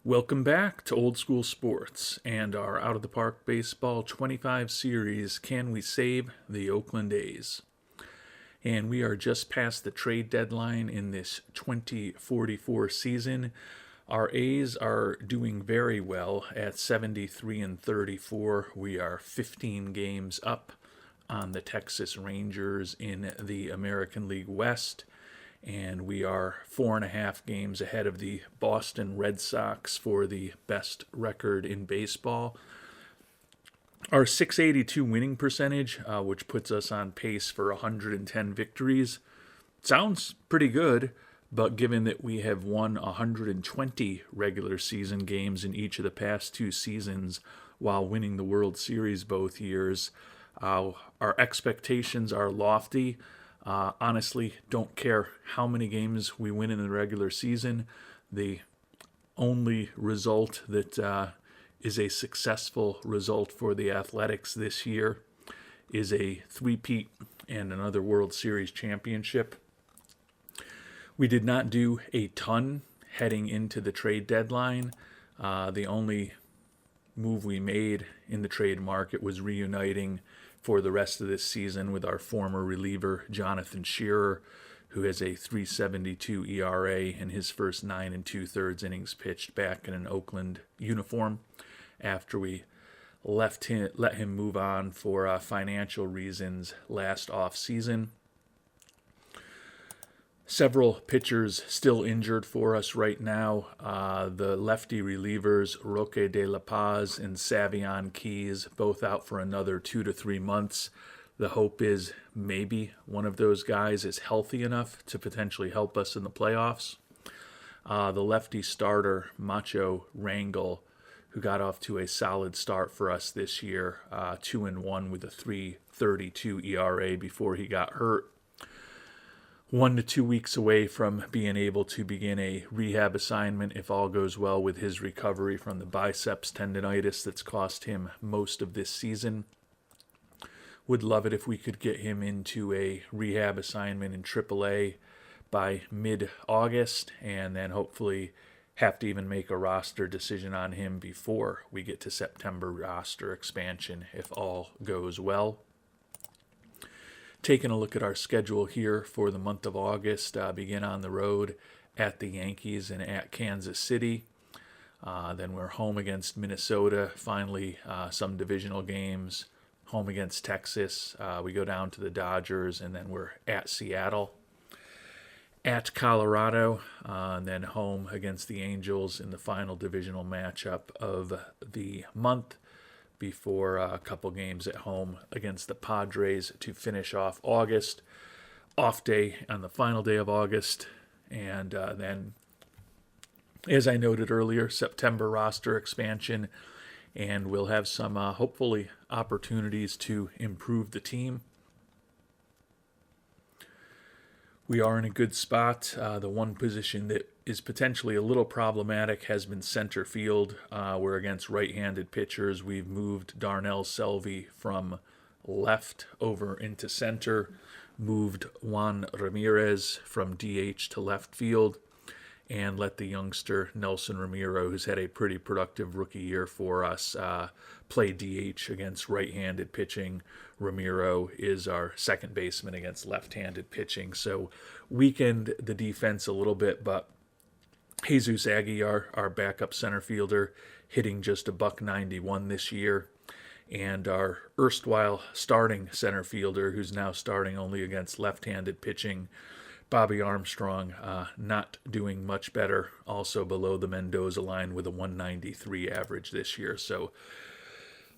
Welcome back to Old School Sports and our Out of the Park Baseball 25 series, Can We Save the Oakland A's? And we are just past the trade deadline in this 2044 season. Our A's are doing very well at 73-34. We are 15 games up on the Texas Rangers in the American League West. And we are 4.5 games ahead of the Boston Red Sox for the best record in baseball. Our .682 winning percentage, which puts us on pace for 110 victories, sounds pretty good, but given that we have won 120 regular season games in each of the past two seasons while winning the World Series both years, our expectations are lofty. Honestly, don't care how many games we win in the regular season. The only result that is a successful result for the Athletics this year is a three-peat and another World Series championship. We did not do a ton heading into the trade deadline. The only move we made in the trade market was reuniting for the rest of this season with our former reliever, Jonathan Shearer, who has a .372 ERA in his first 9 2/3 innings pitched back in an Oakland uniform after we let him move on for financial reasons last offseason. Several pitchers still injured for us right now. The lefty relievers, Roque de la Paz and Savion Keys, both out for another 2 to 3 months. The hope is maybe one of those guys is healthy enough to potentially help us in the playoffs. The lefty starter, Macho Rangel, who got off to a solid start for us this year, 2-1 with a .332 ERA before he got hurt. 1 to 2 weeks away from being able to begin a rehab assignment if all goes well with his recovery from the biceps tendonitis that's cost him most of this season. Would love it if we could get him into a rehab assignment in AAA by mid-August, and then hopefully have to even make a roster decision on him before we get to September roster expansion if all goes well. Taking a look at our schedule here for the month of August, begin on the road at the Yankees and at Kansas City. Then we're home against Minnesota, finally some divisional games, home against Texas. We go down to the Dodgers, and then we're at Seattle, at Colorado, and then home against the Angels in the final divisional matchup of the month, before a couple games at home against the Padres to finish off August. Off day on the final day of August. And then, as I noted earlier, September roster expansion. And we'll have some, hopefully, opportunities to improve the team. We are in a good spot. The one position that is potentially a little problematic has been center field. We're against right-handed pitchers. We've moved Darnell Selvey from left over into center, moved Juan Ramirez from DH to left field, and let the youngster Nelson Ramiro, who's had a pretty productive rookie year for us, play DH against right-handed pitching. Ramiro is our second baseman against left-handed pitching, so weakened the defense a little bit, but Jesus Aguilar, our backup center fielder, hitting just a .191 this year, and our erstwhile starting center fielder, who's now starting only against left-handed pitching, Bobby Armstrong, not doing much better, also below the Mendoza line with a .193 average this year. So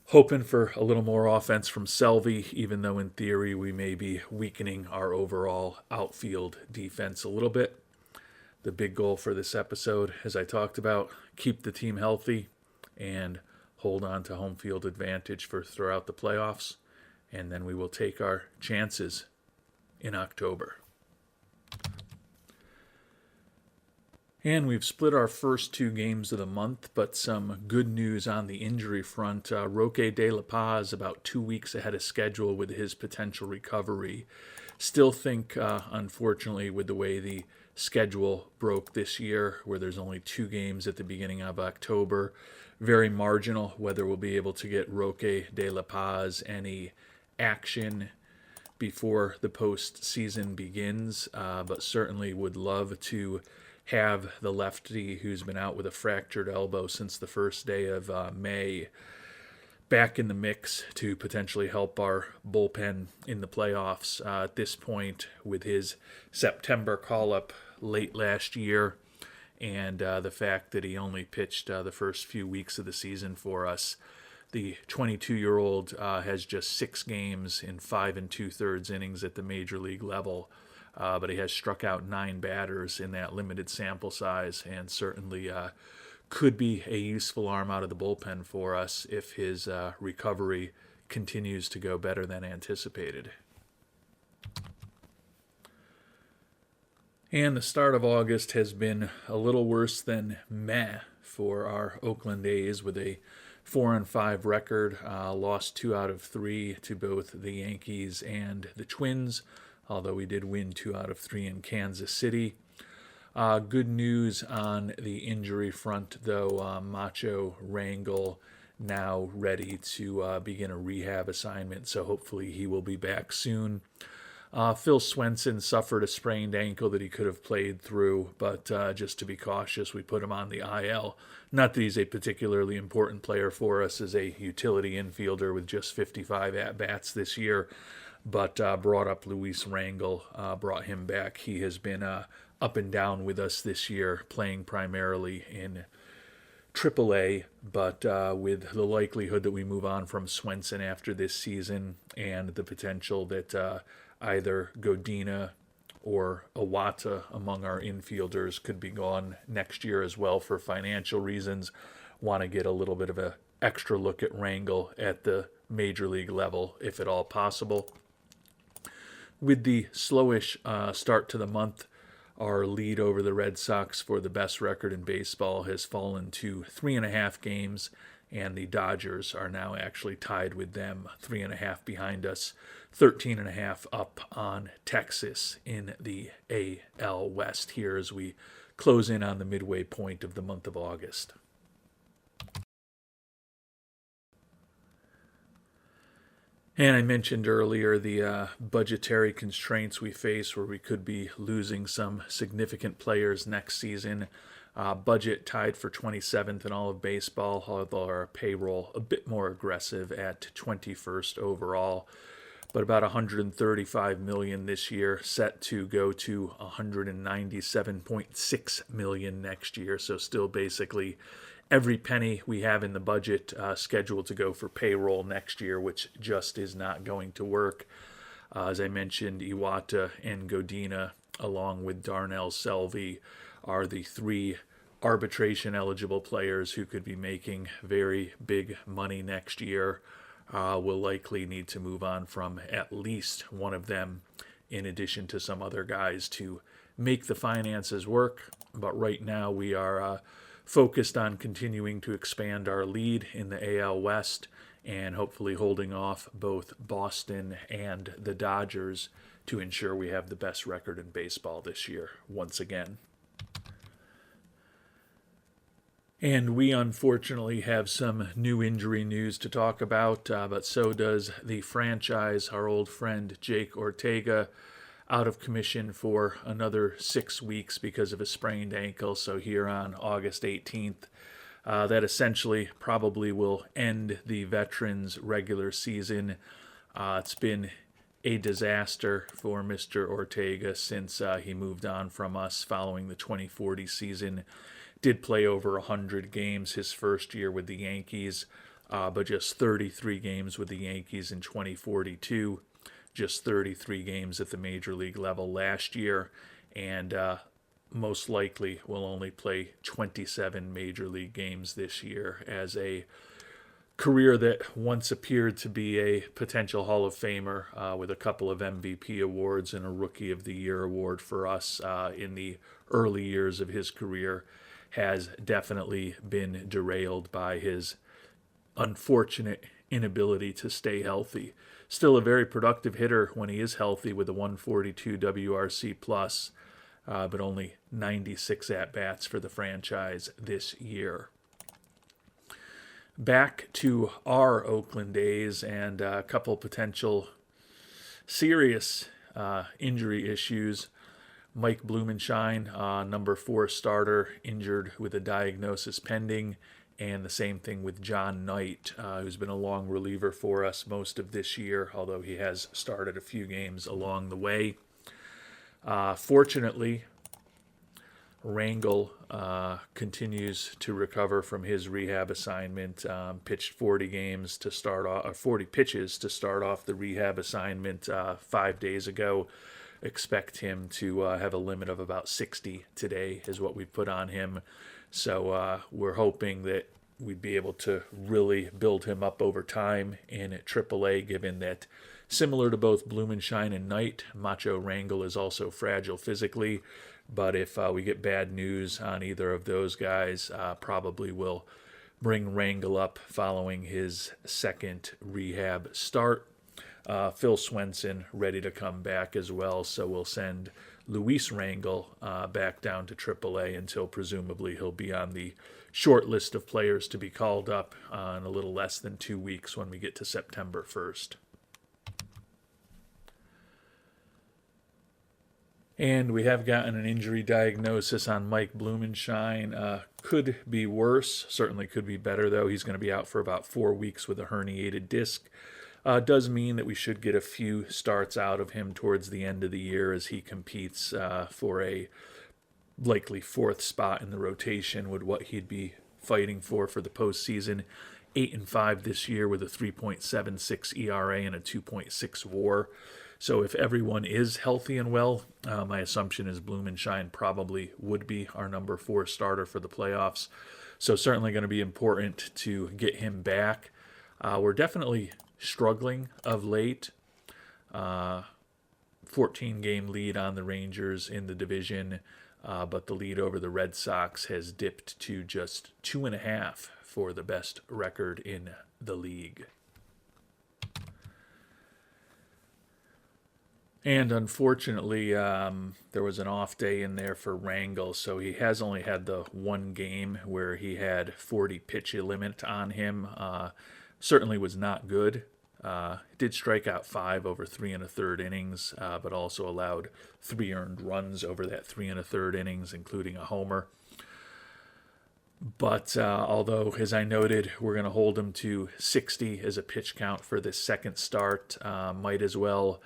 hoping for a little more offense from Selvey, even though in theory we may be weakening our overall outfield defense a little bit. The big goal for this episode, as I talked about, keep the team healthy and hold on to home field advantage for throughout the playoffs, and then we will take our chances in October. And we've split our first two games of the month, but some good news on the injury front. Roque de la Paz about 2 weeks ahead of schedule with his potential recovery. Still think, unfortunately, with the way the schedule broke this year, where there's only 2 games at the beginning of October. Very marginal whether we'll be able to get Roque de La Paz any action before the postseason begins, but certainly would love to have the lefty who's been out with a fractured elbow since the first day of May back in the mix to potentially help our bullpen in the playoffs. At this point, with his September call-up late last year and the fact that he only pitched the first few weeks of the season for us, the 22-year-old has just 6 games in 5 2/3 innings at the major league level, but he has struck out 9 batters in that limited sample size, and certainly could be a useful arm out of the bullpen for us if his recovery continues to go better than anticipated. And the start of August has been a little worse than meh for our Oakland A's, with a 4-5 record, lost 2 out of 3 to both the Yankees and the Twins, although we did win 2 out of 3 in Kansas City. Good news on the injury front, though. Macho Rangel now ready to begin a rehab assignment, so hopefully he will be back soon. Phil Swenson suffered a sprained ankle that he could have played through, but just to be cautious, we put him on the IL. Not that he's a particularly important player for us as a utility infielder with just 55 at-bats this year, but brought up Luis Rangel, brought him back. He has been up and down with us this year, playing primarily in AAA, but with the likelihood that we move on from Swenson after this season and the potential that either Godina or Iwata among our infielders could be gone next year as well for financial reasons. Want to get a little bit of an extra look at Rangel at the major league level, if at all possible. With the slowish start to the month, our lead over the Red Sox for the best record in baseball has fallen to 3.5 games, and the Dodgers are now actually tied with them, 3.5 behind us, 13.5 up on Texas in the AL West here as we close in on the midway point of the month of August. And I mentioned earlier the budgetary constraints we face, where we could be losing some significant players next season. Budget tied for 27th in all of baseball, although our payroll a bit more aggressive at 21st overall. But about $135 million this year, set to go to $197.6 million next year. So still basically every penny we have in the budget scheduled to go for payroll next year, which just is not going to work. As I mentioned, Iwata and Godina, along with Darnell Selvey, are the 3 arbitration-eligible players who could be making very big money next year. Will likely need to move on from at least one of them, in addition to some other guys, to make the finances work. But right now we are focused on continuing to expand our lead in the AL West and hopefully holding off both Boston and the Dodgers to ensure we have the best record in baseball this year once again. And we unfortunately have some new injury news to talk about, but so does the franchise. Our old friend Jake Ortega, out of commission for another 6 weeks because of a sprained ankle. So here on August 18th, that essentially probably will end the Veterans regular season. It's been a disaster for Mr. Ortega since he moved on from us following the 2040 season. Did play over 100 games his first year with the Yankees, but just 33 games with the Yankees in 2042. Just 33 games at the major league level last year, and most likely will only play 27 major league games this year, as a career that once appeared to be a potential Hall of Famer with a couple of MVP awards and a Rookie of the Year award for us in the early years of his career, has definitely been derailed by his unfortunate inability to stay healthy. Still a very productive hitter when he is healthy with a 142 WRC+, but only 96 at-bats for the franchise this year. Back to our Oakland A's and a couple potential serious injury issues. Mike Blumenshine, number 4 starter, injured with a diagnosis pending. And the same thing with John Knight, who's been a long reliever for us most of this year, although he has started a few games along the way. Fortunately, Rangel continues to recover from his rehab assignment. Pitched 40 games to start off, or 40 pitches to start off the rehab assignment 5 days ago. Expect him to have a limit of about 60 today, is what we put on him. So we're hoping that we'd be able to really build him up over time in AAA, given that, similar to both Blumenshine and Knight, Macho Rangel is also fragile physically. But if we get bad news on either of those guys, probably will bring Rangel up following his second rehab start. Phil Swenson ready to come back as well, so we'll send Luis Rangel back down to AAA until presumably he'll be on the short list of players to be called up in a little less than 2 weeks when we get to September 1st. And we have gotten an injury diagnosis on Mike Blumenshine. Could be worse, certainly could be better, though. He's going to be out for about 4 weeks with a herniated disc. Does mean that we should get a few starts out of him towards the end of the year as he competes for a likely 4th spot in the rotation with what he'd be fighting for the postseason. 8-5 this year with a 3.76 ERA and a 2.6 WAR. So if everyone is healthy and well, my assumption is Blumenshine probably would be our number 4 starter for the playoffs. So certainly going to be important to get him back. We're definitely struggling of late. 14-game lead on the Rangers in the division, but the lead over the Red Sox has dipped to just 2.5 for the best record in the league. And unfortunately, there was an off day in there for Rangel, so he has only had the one game where he had 40 pitch limit on him. Certainly was not good. Did strike out 5 over 3 1/3 innings, but also allowed 3 earned runs over that 3 1/3 innings, including a homer. But although, as I noted, we're going to hold him to 60 as a pitch count for this second start, might as well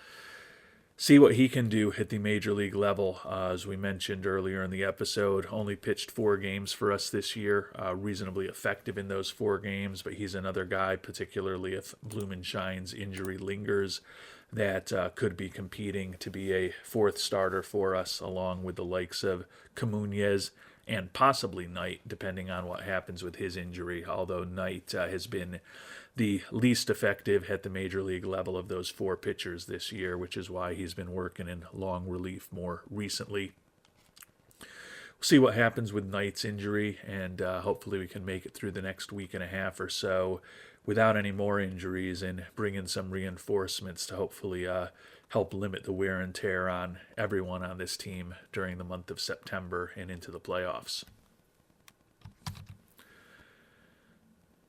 see what he can do at the major league level. As we mentioned earlier in the episode, only pitched 4 games for us this year, reasonably effective in those 4 games, but he's another guy, particularly if Blumenshine's injury lingers, that could be competing to be a 4th starter for us, along with the likes of Camunez and possibly Knight, depending on what happens with his injury, although Knight has been the least effective at the major league level of those 4 pitchers this year, which is why he's been working in long relief more recently. We'll see what happens with Knight's injury, and hopefully we can make it through the next week and a half or so without any more injuries and bring in some reinforcements to hopefully help limit the wear and tear on everyone on this team during the month of September and into the playoffs.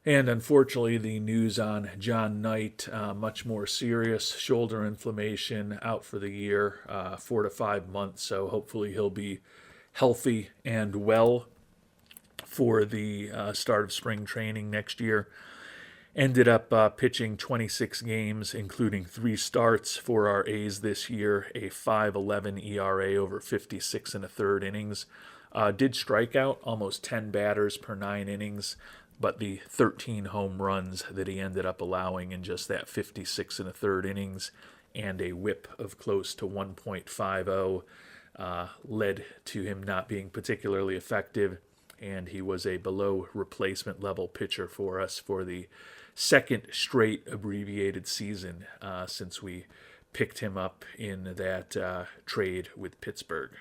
And unfortunately, the news on John Knight, much more serious, shoulder inflammation, out for the year, 4 to 5 months. So hopefully he'll be healthy and well for the start of spring training next year. Ended up pitching 26 games, including 3 starts for our A's this year, a 5.11 ERA over 56 1/3 innings. Did strike out almost 10 batters per 9 innings. But the 13 home runs that he ended up allowing in just that 56 1/3 innings and a whip of close to 1.50 led to him not being particularly effective, and he was a below replacement level pitcher for us for the second straight abbreviated season since we picked him up in that trade with Pittsburgh.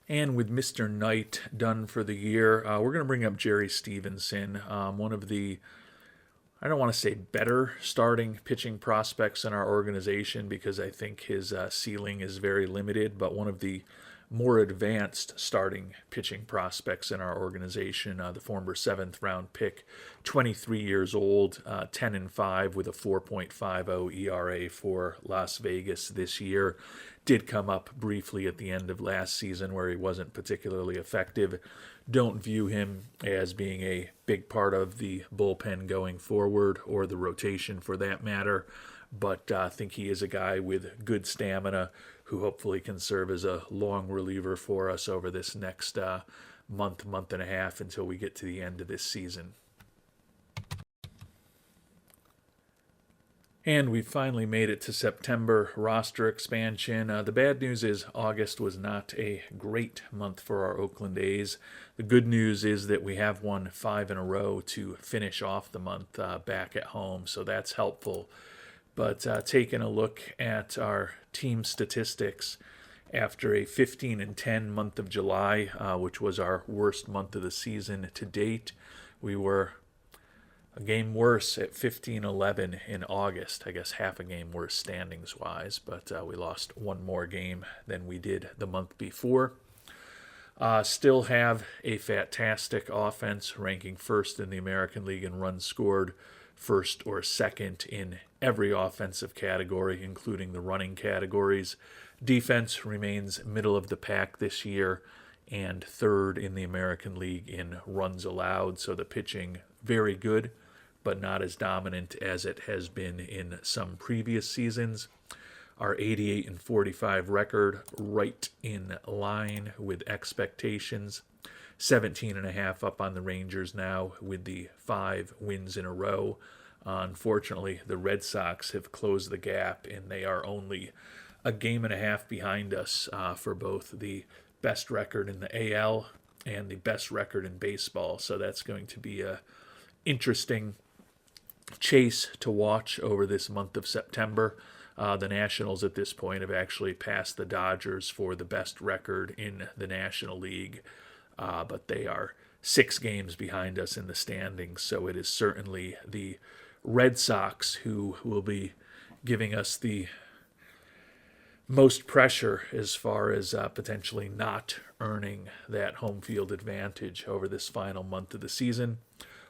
And with Mr. Knight done for the year, we're going to bring up Jerry Stevenson, one of the I don't want to say better starting pitching prospects in our organization because I think his ceiling is very limited, but one of the more advanced starting pitching prospects in our organization, the former 7th-round pick, 23 years old, 10-5 with a 4.50 ERA for Las Vegas this year. Did come up briefly at the end of last season where he wasn't particularly effective. Don't view him as being a big part of the bullpen going forward, or the rotation for that matter, but I think he is a guy with good stamina who hopefully can serve as a long reliever for us over this next month and a half until we get to the end of this season. And we finally made it to September roster expansion. The bad news is August was not a great month for our Oakland A's. The good news is that we have won 5 in a row to finish off the month back at home, so that's helpful. But taking a look at our team statistics, after a 15-10 month of July, which was our worst month of the season to date, we were a game worse at 15-11 in August. I guess half a game worse standings-wise, but we lost one more game than we did the month before. Still have a fantastic offense, ranking first in the American League in runs scored, first or second in every offensive category, including the running categories. Defense remains middle of the pack this year and third in the American League in runs allowed, so the pitching very good, but not as dominant as it has been in some previous seasons. Our 88-45 record right in line with expectations. 17.5 up on the Rangers now with the 5 wins in a row. Unfortunately, the Red Sox have closed the gap, and they are only a game and a half behind us for both the best record in the AL and the best record in baseball. So that's going to be a interesting chase to watch over this month of September. The Nationals at this point have actually passed the Dodgers for the best record in the National League, but they are 6 games behind us in the standings, so it is certainly the Red Sox who will be giving us the most pressure as far as potentially not earning that home field advantage over this final month of the season.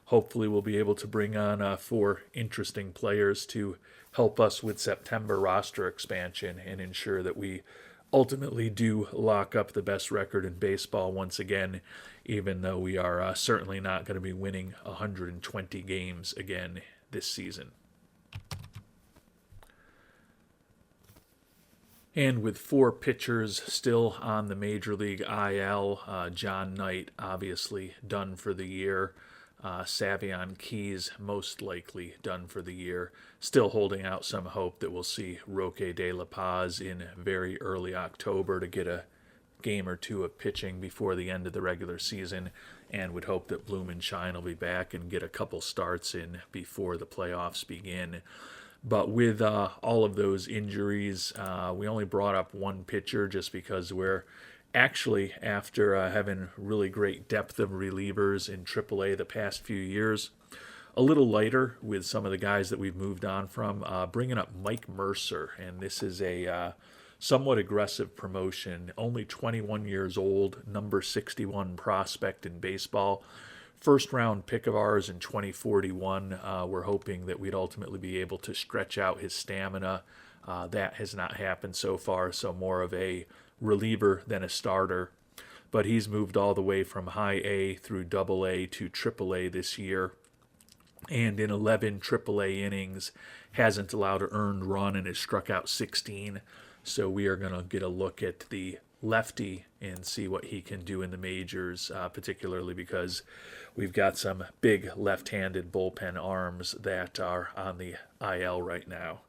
Hopefully we'll be able to bring on 4 interesting players to help us with September roster expansion and ensure that we ultimately do lock up the best record in baseball once again, even though we are certainly not going to be winning 120 games again this season. And with 4 pitchers still on the Major League IL, John Knight obviously done for the year. Savion Keys most likely done for the year. Still holding out some hope that we'll see Roque de la Paz in very early October to get a game or 2 of pitching before the end of the regular season, and would hope that Blumenshine will be back and get a couple starts in before the playoffs begin. But with all of those injuries, we only brought up 1 pitcher just because we're actually, after having really great depth of relievers in AAA the past few years, a little lighter with some of the guys that we've moved on from, bringing up Mike Mercer. And this is a somewhat aggressive promotion. Only 21 years old, number 61 prospect in baseball. First round pick of ours in 2041. We're hoping that we'd ultimately be able to stretch out his stamina. That has not happened so far, so more of a reliever than a starter. But he's moved all the way from high A through double A to triple A this year. And in 11 AAA innings, hasn't allowed an earned run and has struck out 16. So we are going to get a look at the lefty and see what he can do in the majors, particularly because we've got some big left-handed bullpen arms that are on the IL right now.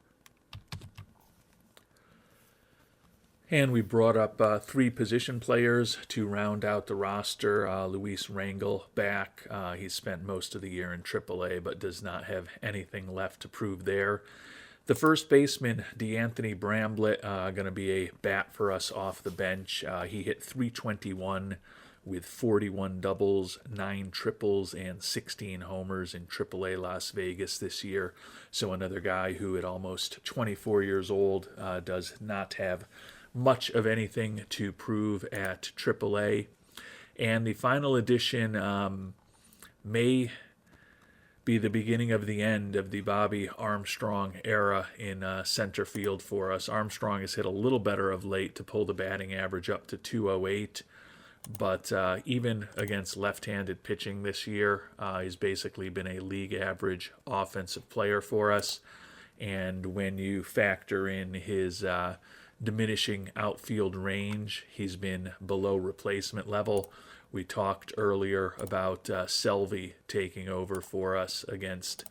And we brought up 3 position players to round out the roster. Luis Rangel back. He spent most of the year in AAA, but does not have anything left to prove there. The first baseman, DeAnthony Bramblett, going to be a bat for us off the bench. He hit .321 with 41 doubles, 9 triples, and 16 homers in AAA Las Vegas this year. So another guy who at almost 24 years old does not have much of anything to prove at AAA. And the final edition may be the beginning of the end of the Bobby Armstrong era in center field for us. Armstrong has hit a little better of late to pull the batting average up to 208, but even against left-handed pitching this year, he's basically been a league average offensive player for us. And when you factor in his diminishing outfield range, he's been below replacement level. We talked earlier about Selvey taking over for us against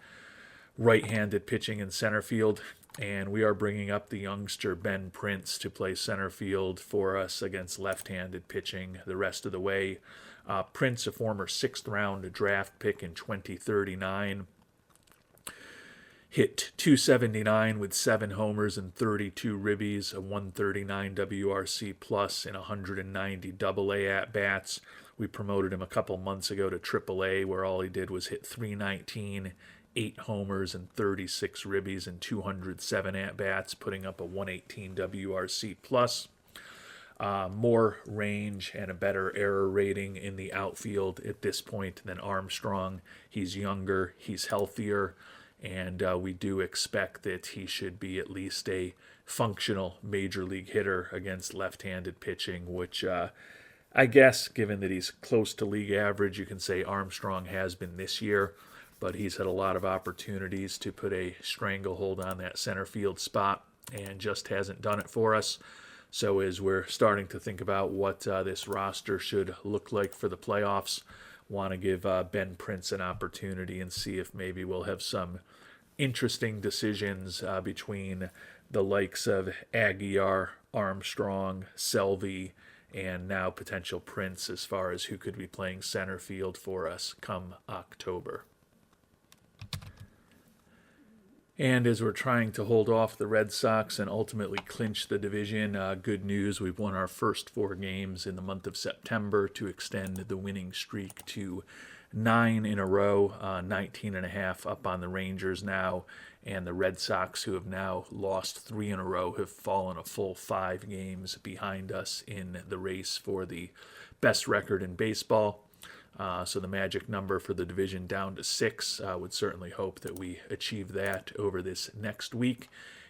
right-handed pitching in center field, and we are bringing up the youngster Ben Prince to play center field for us against left-handed pitching the rest of the way. Prince, a former 6th-round draft pick in 2039, hit .279 with 7 homers and 32 ribbies, a 139 WRC plus, and 190 AA at-bats. We promoted him a couple months ago to AAA, where all he did was hit .319, 8 homers and 36 ribbies and 207 at-bats, putting up a 118 WRC plus. More range and a better error rating in the outfield at this point than Armstrong. He's younger, he's healthier, and we do expect that he should be at least a functional major league hitter against left-handed pitching, which I guess, given that he's close to league average, you can say Armstrong has been this year, but he's had a lot of opportunities to put a stranglehold on that center field spot and just hasn't done it for us. So as we're starting to think about what this roster should look like for the playoffs, want to give Ben Prince an opportunity and see if maybe we'll have some interesting decisions between the likes of Aguiar, Armstrong, Selvey, and now potential Prince as far as who could be playing center field for us come October. And as we're trying to hold off the Red Sox and ultimately clinch the division, good news, we've won our first 4 games in the month of September to extend the winning streak to 9 in a row, 19.5 up on the Rangers now, and the Red Sox, who have now lost 3 in a row, have fallen a full 5 games behind us in the race for the best record in baseball. So the magic number for the division down to 6. Would certainly hope that we achieve that over this next week.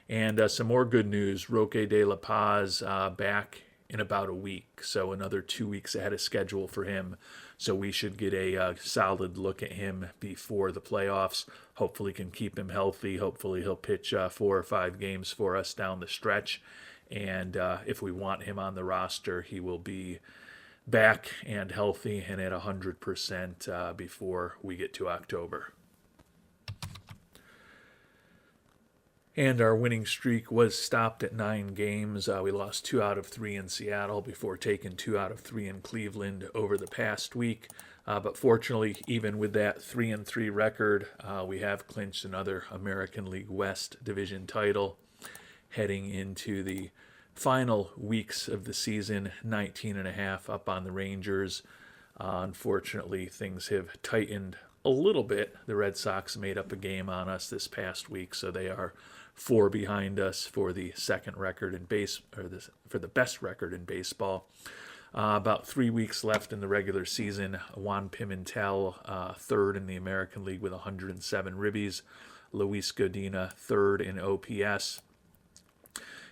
And some more good news, Roque de la Paz back in about a week, so another 2 weeks ahead of schedule for him. So we should get a solid look at him before the playoffs. Hopefully can keep him healthy. Hopefully he'll pitch 4 or 5 games for us down the stretch. And if we want him on the roster, he will be back and healthy and at 100% before we get to October. And our winning streak was stopped at 9 games. We lost 2 out of 3 in Seattle before taking 2 out of 3 in Cleveland over the past week. But fortunately, even with that 3-3 record, we have clinched another American League West division title heading into the final weeks of the season, 19.5 up on the Rangers. Unfortunately, things have tightened a little bit. The Red Sox made up a game on us this past week, so they are 4 behind us for the second record in for the best record in baseball. About 3 weeks left in the regular season. Juan Pimentel, 3rd in the American League with 107 ribbies. Luis Godina, 3rd in OPS.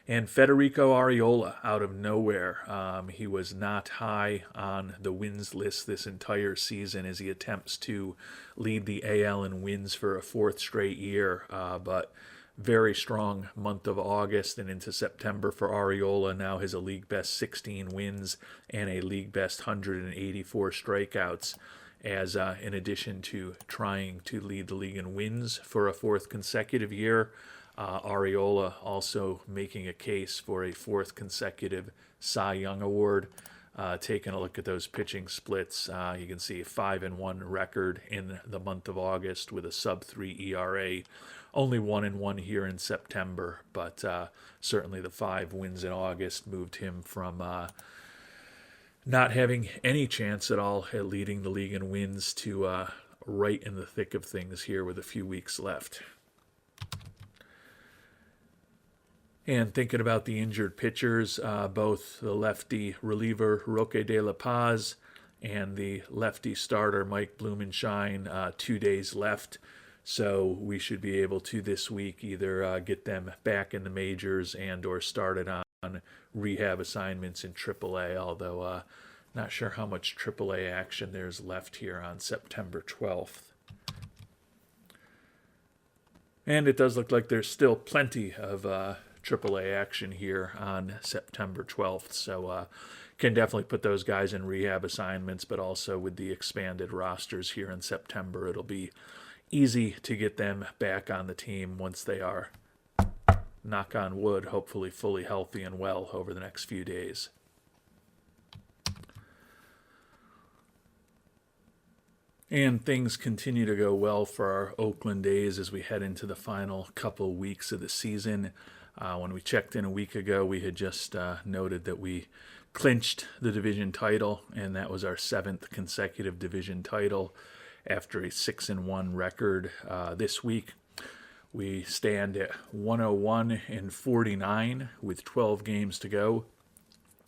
And Federico Arriola, out of nowhere. He was not high on the wins list this entire season as he attempts to lead the AL in wins for a 4th straight year. But very strong month of August and into September for Arriola. Now has a league best 16 wins and a league best 184 strikeouts. As in addition to trying to lead the league in wins for a 4th consecutive year, Arriola also making a case for a 4th consecutive Cy Young Award. Taking a look at those pitching splits, you can see a 5-1 record in the month of August with a sub-3 ERA. Only 1-1 here in September, but certainly the 5 wins in August moved him from not having any chance at all at leading the league in wins to right in the thick of things here with a few weeks left. And thinking about the injured pitchers, both the lefty reliever Roque de la Paz and the lefty starter Mike Blumenshine, 2 days left. So we should be able to this week either get them back in the majors and or started on rehab assignments in AAA, although not sure how much AAA action there's left here on September 12th. And it does look like there's still plenty of AAA action here on September 12th. So can definitely put those guys in rehab assignments, but also with the expanded rosters here in September, it'll be easy to get them back on the team once they are, knock on wood, hopefully fully healthy and well over the next few days. And things continue to go well for our Oakland A's as we head into the final couple weeks of the season. When we checked in a week ago, we had just noted that we clinched the division title, and that was our 7th consecutive division title after a 6-1 record. This week, we stand at 101-49 with 12 games to go.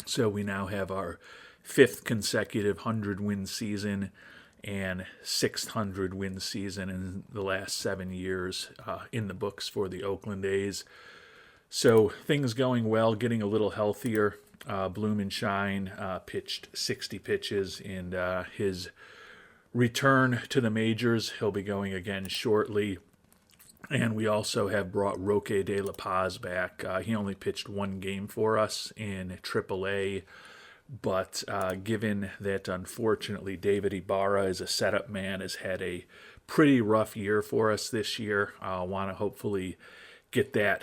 So we now have our 5th consecutive 100-win season and 600 win season in the last 7 years in the books for the Oakland A's. So things going well, getting a little healthier. Blumenshine pitched 60 pitches in his return to the majors. He'll be going again shortly. And we also have brought Roque de la Paz back. He only pitched 1 game for us in AAA. But given that, unfortunately, David Ibarra is a setup man, has had a pretty rough year for us this year. I want to hopefully get that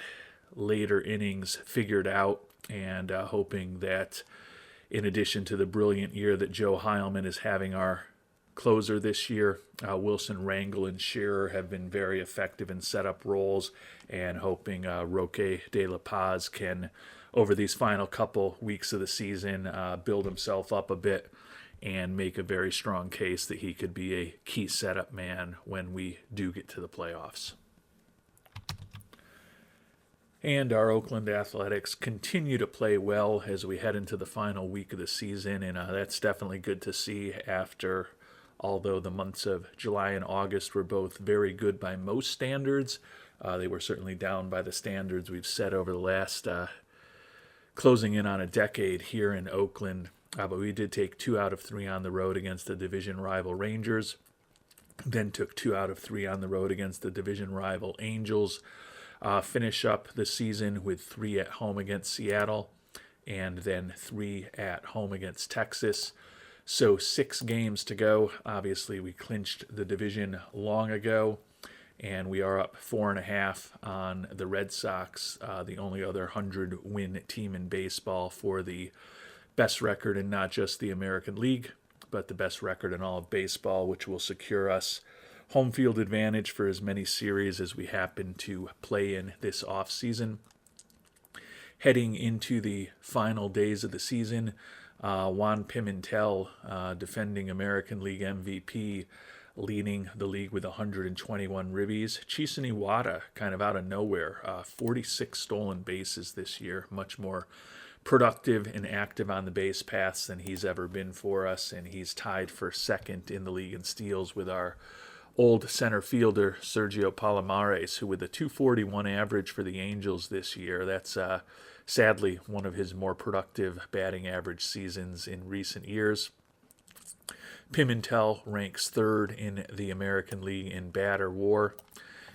later innings figured out, and hoping that in addition to the brilliant year that Joe Heilman is having, our closer this year, Wilson Rangel and Shearer have been very effective in setup roles, and hoping Roque de la Paz can, over these final couple weeks of the season, build himself up a bit and make a very strong case that he could be a key setup man when we do get to the playoffs. And our Oakland Athletics continue to play well as we head into the final week of the season, and that's definitely good to see after, although the months of July and August were both very good by most standards, they were certainly down by the standards we've set over the last closing in on a decade here in Oakland. But we did take 2 out of 3 on the road against the division rival Rangers, then took 2 out of 3 on the road against the division rival Angels. Finish up the season with 3 at home against Seattle, and then 3 at home against Texas. So 6 games to go. Obviously, we clinched the division long ago, and we are up 4.5 on the Red Sox, the only other 100-win team in baseball, for the best record in not just the American League, but the best record in all of baseball, which will secure us home field advantage for as many series as we happen to play in this offseason. Heading into the final days of the season, Juan Pimentel, defending American League MVP, leading the league with 121 ribbies. Chisen Iwata, kind of out of nowhere, 46 stolen bases this year, much more productive and active on the base paths than he's ever been for us, and he's tied for second in the league in steals with our old center fielder Sergio Palomares, who with a 241 average for the Angels this year, that's sadly one of his more productive batting average seasons in recent years. Pimentel ranks 3rd in the American League in batter WAR.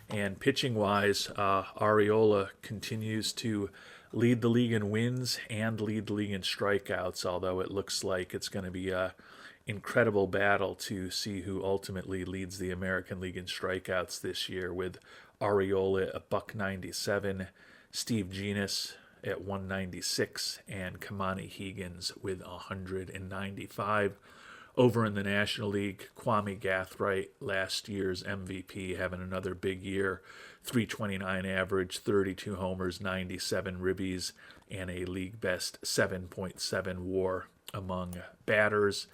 And pitching-wise, Arriola continues to lead the league in wins and lead the league in strikeouts, although it looks like it's going to be a incredible battle to see who ultimately leads the American League in strikeouts this year, with Arriola at $197, Steve Genus at 196, and Kamani Higgins with 195. Over in the National League, Kwame Gathright, last year's MVP, having another big year, 329 average, 32 homers, 97 ribbies, and a league best 7.7 WAR among batters.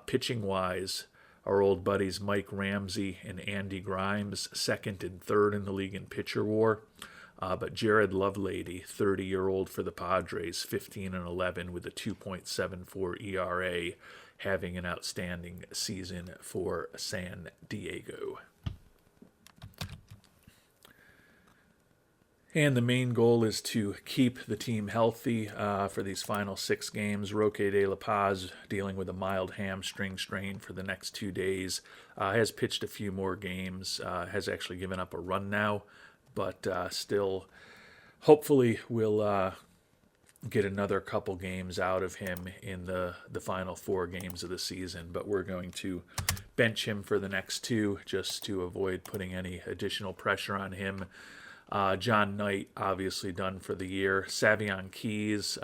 Pitching-wise, our old buddies Mike Ramsey and Andy Grimes, second and third in the league in pitcher war. But Jared Lovelady, 30-year-old for the Padres, 15 and 11 with a 2.74 ERA, having an outstanding season for San Diego. And the main goal is to keep the team healthy for these final 6 games. Roque de la Paz, dealing with a mild hamstring strain for the next 2 days, has pitched a few more games, has actually given up a run now, but still hopefully we'll get another couple games out of him in the final 4 games of the season. But we're going to bench him for the next 2 just to avoid putting any additional pressure on him. John Knight, obviously done for the year. Savion Keys,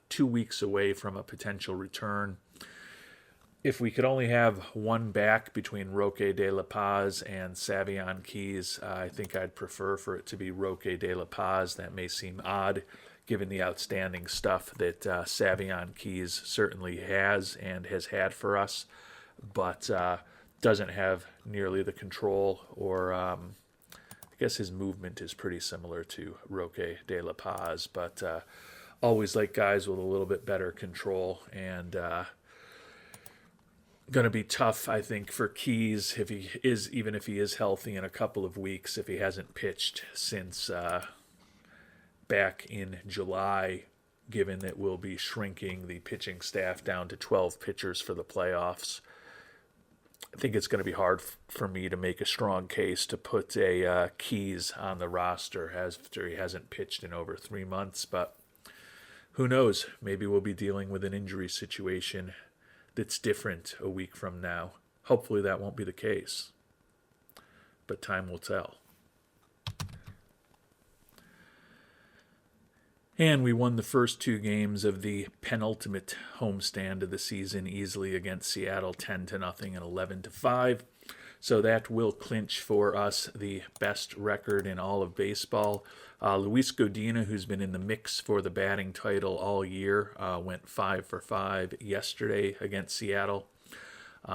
2 weeks away from a potential return. If we could only have one back between Roque de la Paz and Savion Keys, I think I'd prefer for it to be Roque de la Paz. That may seem odd, given the outstanding stuff that Savion Keys certainly has and has had for us, but doesn't have nearly the control or... I guess his movement is pretty similar to Roque de la Paz, but always like guys with a little bit better control, and going to be tough, I think, for Keys even if he is healthy in a couple of weeks, if he hasn't pitched since back in July, given that we'll be shrinking the pitching staff down to 12 pitchers for the playoffs. I think it's going to be hard for me to make a strong case to put a Keys on the roster after he hasn't pitched in over 3 months. But who knows? Maybe we'll be dealing with an injury situation that's different a week from now. Hopefully that won't be the case. But time will tell. And we won the first 2 games of the penultimate homestand of the season easily against Seattle, 10-0 and 11-5. So that will clinch for us the best record in all of baseball. Luis Godina, who's been in the mix for the batting title all year, went 5 for 5 yesterday against Seattle.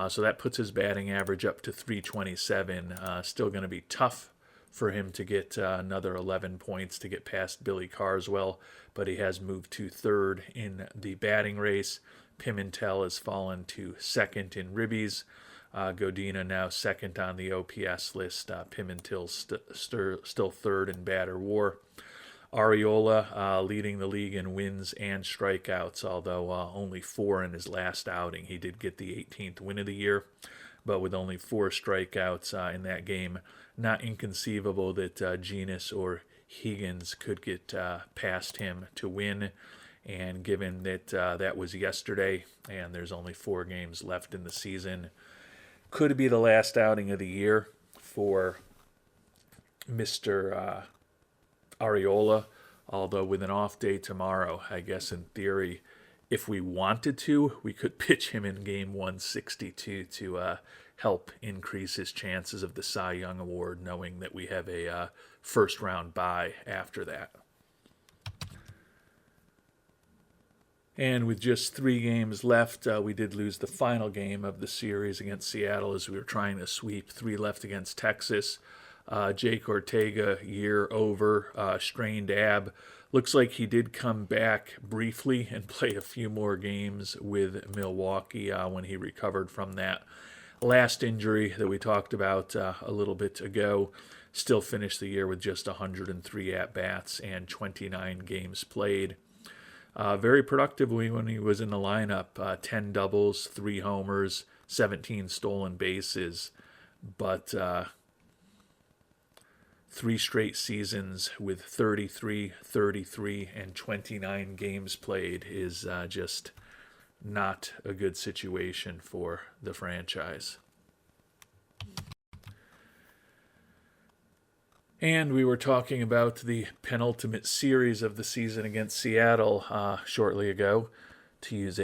So that puts his batting average up to .327. Still going to be tough for him to get another 11 points to get past Billy Carswell, but he has moved to 3rd in the batting race. Pimentel has fallen to 2nd in ribbies. Godina now 2nd on the OPS list. Pimentel still 3rd in batter war. Arriola leading the league in wins and strikeouts, although only 4 in his last outing. He did get the 18th win of the year, but with only 4 strikeouts in that game, not inconceivable that Genus or Higgins could get past him to win. And given that that was yesterday and there's only 4 games left in the season, could be the last outing of the year for Mr. Arriola. Although with an off day tomorrow, I guess in theory, if we wanted to, we could pitch him in game 162 to help increase his chances of the Cy Young Award, knowing that we have a first-round bye after that. And with just 3 games left, we did lose the final game of the series against Seattle as we were trying to sweep. 3 left against Texas. Jake Ortega, year over, strained ab. Looks like he did come back briefly and play a few more games with Milwaukee when he recovered from that last injury that we talked about a little bit ago. Still finished the year with just 103 at-bats and 29 games played. Very productively when he was in the lineup. 10 doubles, 3 homers, 17 stolen bases. But 3 straight seasons with 33, 33, and 29 games played is just not a good situation for the franchise. And we were talking about the penultimate series of the season against Seattle shortly ago, to use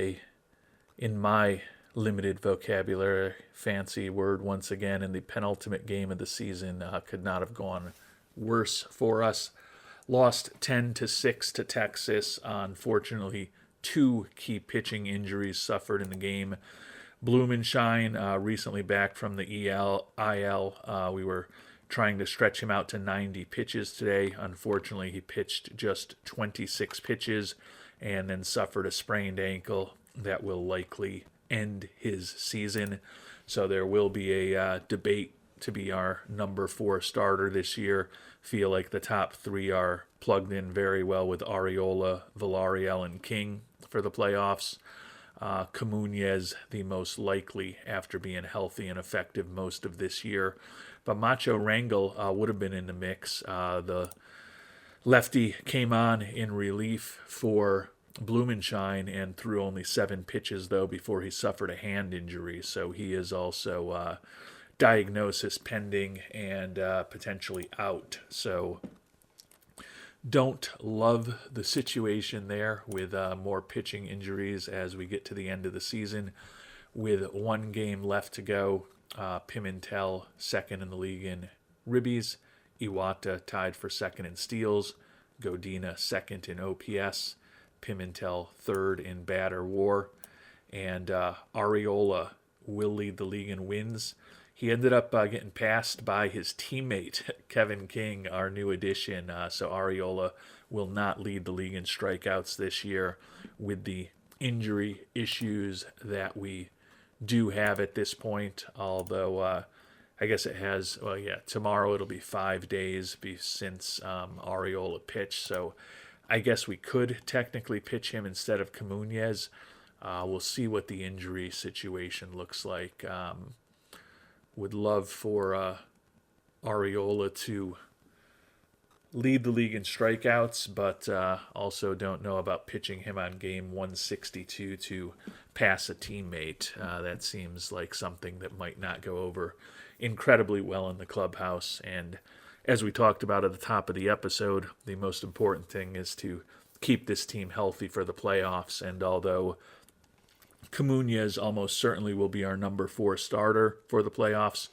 in my limited vocabulary, fancy word once again, and the penultimate game of the season could not have gone worse for us. Lost 10-6 to Texas. Unfortunately, two key pitching injuries suffered in the game. Blumenshine, recently back from the IL. We were trying to stretch him out to 90 pitches today. Unfortunately, he pitched just 26 pitches and then suffered a sprained ankle that will likely end his season. So there will be a debate to be our number 4 starter this year. Feel like the top 3 are plugged in very well with Arriola, Villarreal, and King for the playoffs. Comunez, the most likely after being healthy and effective most of this year. But Macho Rangel would have been in the mix. The lefty came on in relief for Blumenshine and threw only 7 pitches, though, before he suffered a hand injury. So he is also diagnosis pending and potentially out. So don't love the situation there with more pitching injuries as we get to the end of the season. With 1 game left to go, Pimentel second in the league in ribbies, Iwata tied for second in steals, Godina second in OPS, Pimentel third in batter WAR, and Arriola will lead the league in wins. He ended up getting passed by his teammate, Kevin King, our new addition. So Arriola will not lead the league in strikeouts this year with the injury issues that we do have at this point. Although I guess it has, tomorrow it'll be 5 days since Arriola pitched. So I guess we could technically pitch him instead of Comunez. We'll see what the injury situation looks like. Would love for Arriola to lead the league in strikeouts, but also don't know about pitching him on game 162 to pass a teammate. That seems like something that might not go over incredibly well in the clubhouse. And as we talked about at the top of the episode, the most important thing is to keep this team healthy for the playoffs. And although Comunez almost certainly will be our number 4 starter for the playoffs,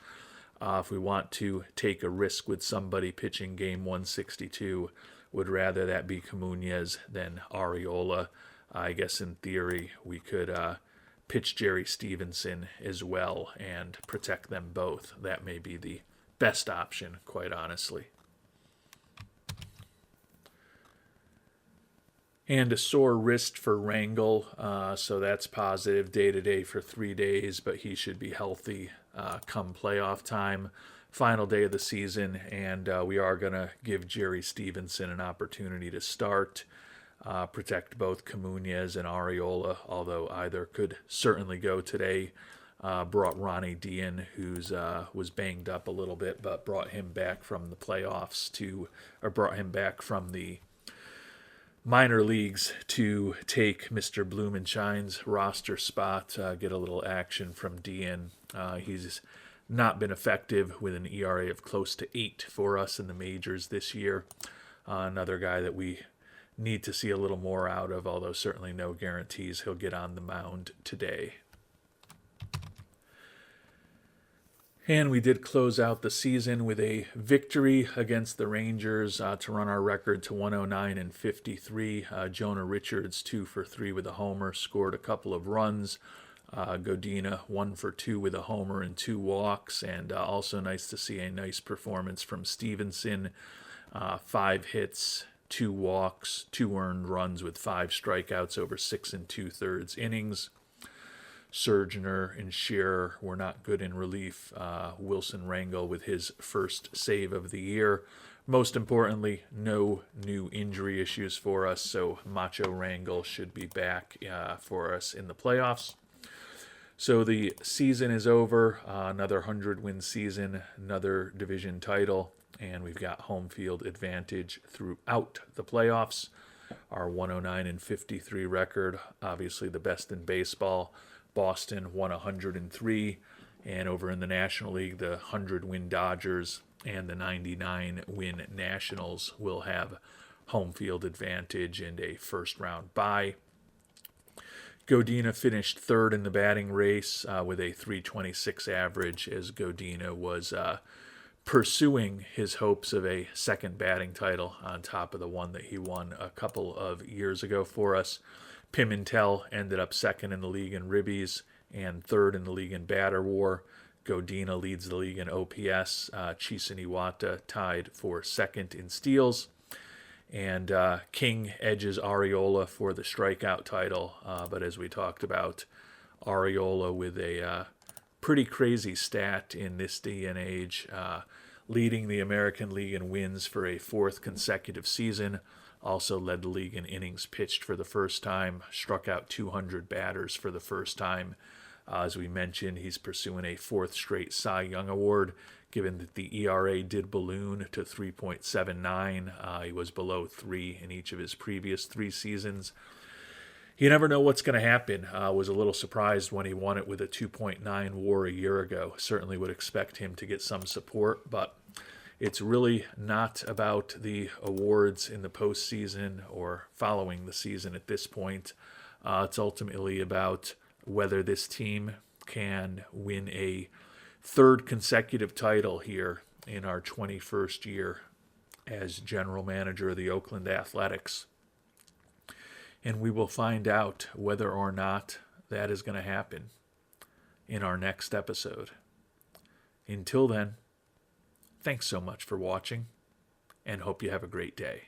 if we want to take a risk with somebody pitching game 162, would rather that be Comunez than Arriola. I guess in theory we could pitch Jerry Stevenson as well and protect them both. That may be the best option, quite honestly. And a sore wrist for Rangel, so that's positive day-to-day for 3 days, but he should be healthy come playoff time. Final day of the season, and we are going to give Jerry Stevenson an opportunity to start, protect both Comunez and Arriola, although either could certainly go today. Brought Ronnie Dean, who's was banged up a little bit, but brought him back from the playoffs brought him back from the minor leagues to take Mr. Blumenshine's roster spot, get a little action from Dean. He's not been effective with an ERA of close to 8 for us in the majors this year. Another guy that we need to see a little more out of, although certainly no guarantees he'll get on the mound today. And we did close out the season with a victory against the Rangers to run our record to 109 and 53. Jonah Richards 2 for 3 with a homer, scored a couple of runs. Godina 1 for 2 with a homer and 2 walks, and also nice to see a nice performance from Stevenson. 5 hits, 2 walks, 2 earned runs with 5 strikeouts over 6 2/3 innings. Surgener and Shearer were not good in relief. Wilson Rangel with his first save of the year. Most importantly, no new injury issues for us, so Macho Rangel should be back for us in the playoffs. So the season is over, another 100-win season, another division title, and we've got home field advantage throughout the playoffs. Our 109 and 53 record, obviously the best in baseball. Boston won 103, and over in the National League, the 100-win Dodgers and the 99-win Nationals will have home field advantage and a first-round bye. Godina finished third in the batting race with a .326 average, as Godina was pursuing his hopes of a second batting title on top of the one that he won a couple of years ago for us. Pimentel ended up second in the league in ribbies and third in the league in batter war. Godina leads the league in OPS. Chisaniwata tied for second in steals. And King edges Arriola for the strikeout title. But as we talked about, Arriola with a pretty crazy stat in this day and age, leading the American League in wins for a fourth consecutive season. Also led the league in innings pitched for the first time, struck out 200 batters for the first time. As we mentioned, he's pursuing a fourth straight Cy Young Award, given that the ERA did balloon to 3.79. He was below 3 in each of his previous 3 seasons. You never know what's going to happen. Was a little surprised when he won it with a 2.9 WAR a year ago. Certainly would expect him to get some support, but it's really not about the awards in the postseason or following the season at this point. It's ultimately about whether this team can win a third consecutive title here in our 21st year as general manager of the Oakland Athletics. And we will find out whether or not that is going to happen in our next episode. Until then, thanks so much for watching, and hope you have a great day.